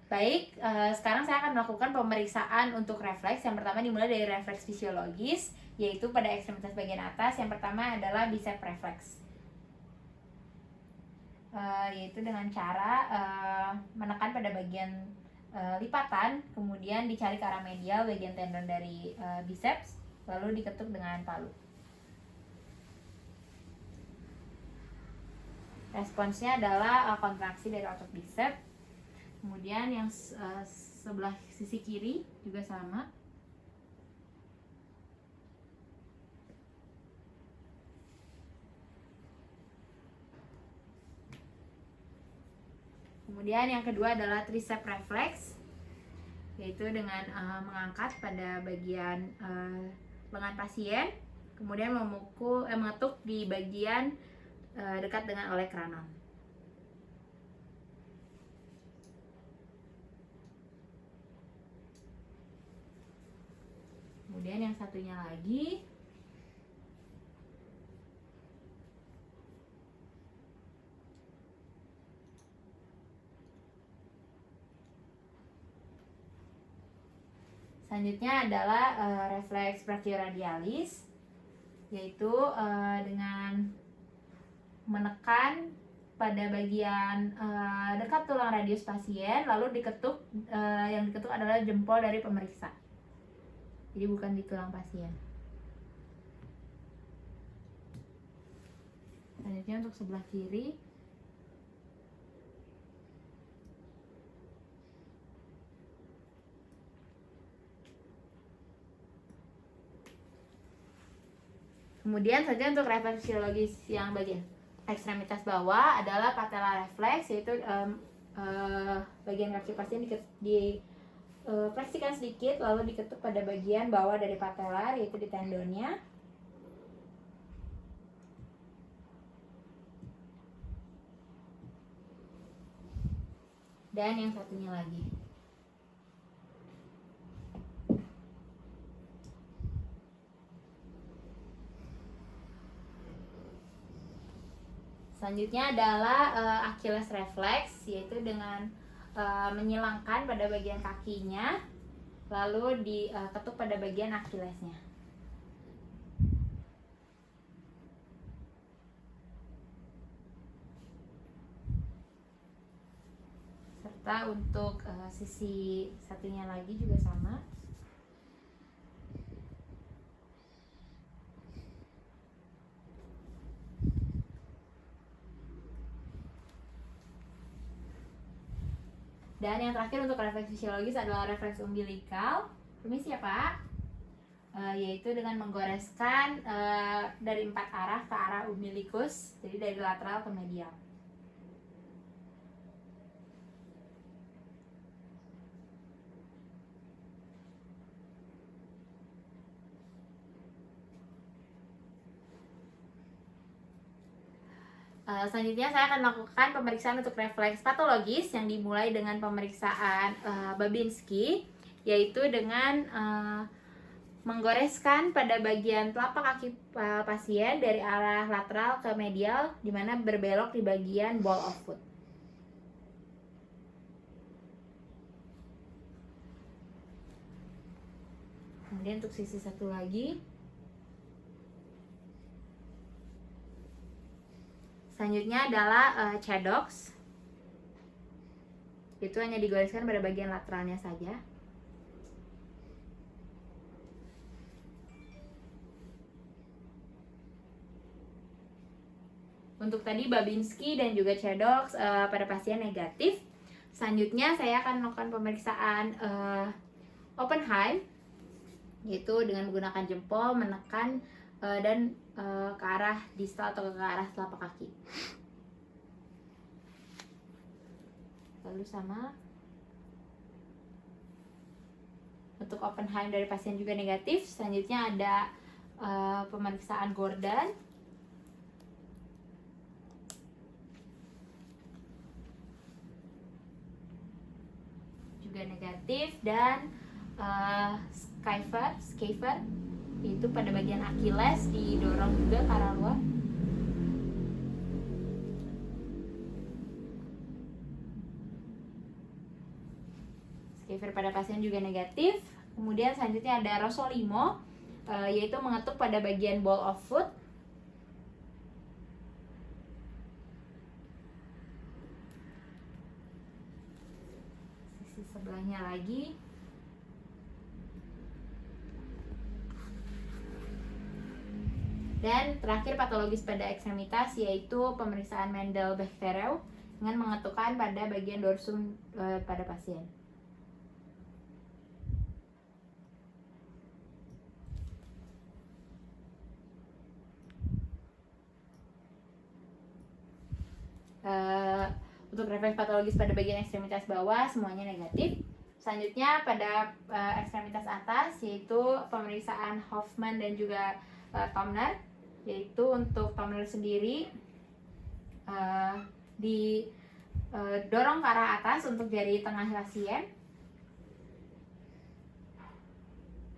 Baik, sekarang saya akan melakukan pemeriksaan untuk refleks. Yang pertama dimulai dari refleks fisiologis, yaitu pada ekstremitas bagian atas. Yang pertama adalah bicep refleks, yaitu dengan cara menekan pada bagian lipatan, kemudian dicari ke arah medial bagian tendon dari biceps, lalu diketuk dengan palu. Responsnya adalah kontraksi dari otot bicep. Kemudian yang sebelah sisi kiri juga sama. Kemudian yang kedua adalah tricep reflex, yaitu dengan mengangkat pada bagian lengan pasien, kemudian mengetuk di bagian dekat dengan oleh kranon. Kemudian yang satunya lagi selanjutnya adalah refleks brachioradialis, yaitu dengan menekan pada bagian dekat tulang radius pasien, lalu diketuk, yang diketuk adalah jempol dari pemeriksa, jadi bukan di tulang pasien. Selanjutnya untuk sebelah kiri, kemudian saja untuk refleks fisiologis yang bagian ekstremitas bawah adalah patella reflex, yaitu bagian kaki pasien difleksikan sedikit lalu diketuk pada bagian bawah dari patella, yaitu di tendonnya. Dan yang satunya lagi. Selanjutnya adalah Achilles reflex, yaitu dengan menyilangkan pada bagian kakinya lalu diketuk pada bagian Achillesnya. Serta untuk sisi satunya lagi juga sama. Dan yang terakhir untuk refleks fisiologis adalah refleks umbilikal. Permisi ya Pak. Yaitu dengan menggoreskan dari 4 arah ke arah umbilikus, jadi dari lateral ke medial. Selanjutnya saya akan melakukan pemeriksaan untuk refleks patologis yang dimulai dengan pemeriksaan Babinski, yaitu dengan menggoreskan pada bagian telapak kaki pasien dari arah lateral ke medial, di mana berbelok di bagian ball of foot. Kemudian untuk sisi satu lagi. Selanjutnya adalah Chadox. Itu hanya digoreskan pada bagian lateralnya saja. Untuk tadi Babinski dan juga Chadox pada pasien negatif. Selanjutnya saya akan melakukan pemeriksaan Oppenheim, yaitu dengan menggunakan jempol menekan dan ke arah distal atau ke arah telapak kaki. Lalu sama untuk Oppenheim dari pasien juga negatif. Selanjutnya ada pemeriksaan Gordon, juga negatif, dan Schaefer, itu pada bagian Achilles didorong juga ke arah luar. Fever pada pasien juga negatif. Kemudian selanjutnya ada rosolimo, yaitu mengetuk pada bagian ball of foot. Sisi sebelahnya lagi. Dan terakhir patologis pada ekstremitas yaitu pemeriksaan Mendel-Bechterew dengan mengetukkan pada bagian dorsum pada pasien. Untuk refleks patologis pada bagian ekstremitas bawah semuanya negatif. Selanjutnya pada ekstremitas atas yaitu pemeriksaan Hoffman dan juga Tomner, yaitu untuk Tomner sendiri didorong ke arah atas untuk jari tengah pasien,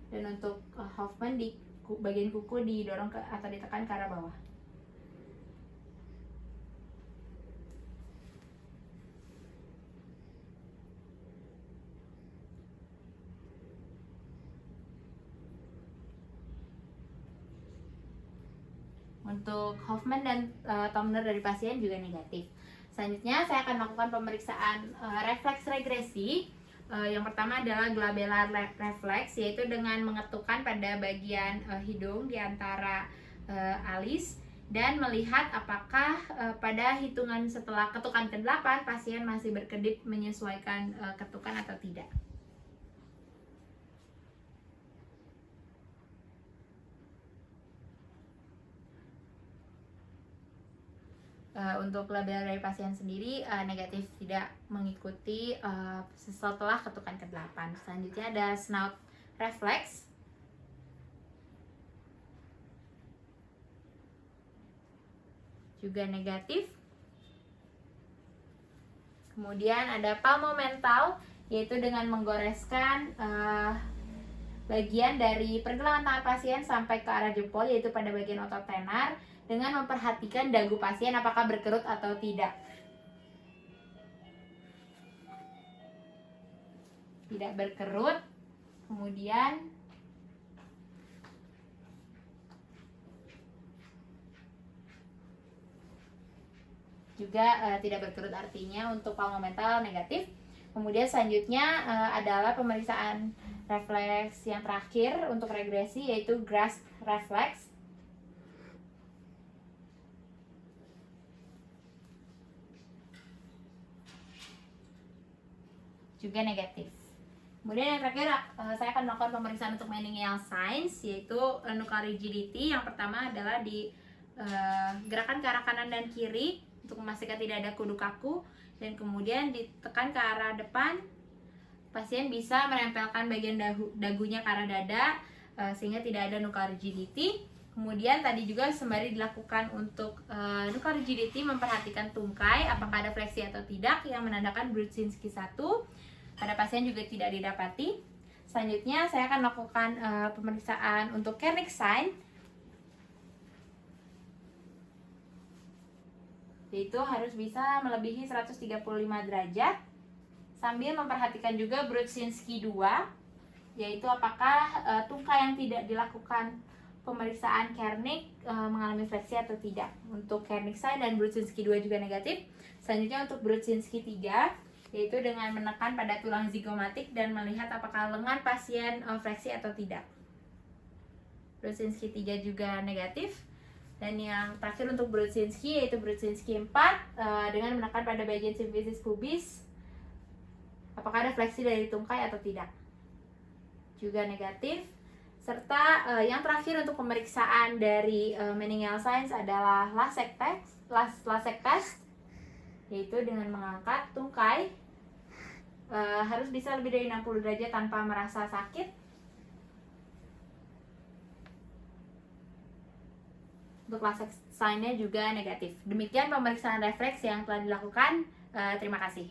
dan untuk Hoffman di bagian kuku didorong ke atau ditekan ke arah bawah. Untuk Hoffman dan Tomner dari pasien juga negatif. Selanjutnya saya akan melakukan pemeriksaan refleks regresi. Yang pertama adalah glabellar reflex, yaitu dengan mengetukkan pada bagian hidung di antara alis dan melihat apakah pada hitungan setelah ketukan ke-8 pasien masih berkedip menyesuaikan ketukan atau tidak. Untuk label dari pasien sendiri negatif, tidak mengikuti setelah ketukan ke-8. Selanjutnya ada snout reflex. Juga negatif. Kemudian ada palmomental, yaitu dengan menggoreskan bagian dari pergelangan tangan pasien sampai ke arah jempol, yaitu pada bagian otot tenar, dengan memperhatikan dagu pasien apakah berkerut atau tidak. Tidak berkerut. Kemudian juga tidak berkerut, artinya untuk palmomental negatif. Kemudian selanjutnya adalah pemeriksaan refleks yang terakhir untuk regresi, yaitu grasp reflex. Juga negatif. Kemudian yang terakhir saya akan melakukan pemeriksaan untuk meningeal signs, yaitu nuchal rigidity. Yang pertama adalah di gerakan ke arah kanan dan kiri untuk memastikan tidak ada kudu kaku, dan kemudian ditekan ke arah depan. Pasien bisa menempelkan bagian dagunya ke arah dada sehingga tidak ada nuchal rigidity. Kemudian tadi juga sembari dilakukan untuk nuchal rigidity, memperhatikan tungkai apakah ada fleksi atau tidak yang menandakan Brudzinski 1. Pada pasien juga tidak didapati. Selanjutnya saya akan melakukan pemeriksaan untuk Kernig sign, yaitu harus bisa melebihi 135 derajat, sambil memperhatikan juga Brudzinski 2, yaitu apakah tungkai yang tidak dilakukan pemeriksaan Kernig mengalami fleksi atau tidak. Untuk Kernig sign dan Brudzinski 2 juga negatif. Selanjutnya untuk Brudzinski 3, yaitu dengan menekan pada tulang zigomatik dan melihat apakah lengan pasien fleksi atau tidak. Brudzinski 3 juga negatif. Dan yang terakhir untuk Brudzinski, yaitu Brudzinski 4, dengan menekan pada bagian symphysis pubis, apakah ada fleksi dari tungkai atau tidak. Juga negatif. Serta yang terakhir untuk pemeriksaan dari meningeal signs adalah LASEK test, yaitu dengan mengangkat tungkai harus bisa lebih dari 60 derajat tanpa merasa sakit. Untuk LASEK sign-nya juga negatif. Demikian pemeriksaan refleks yang telah dilakukan. Terima kasih.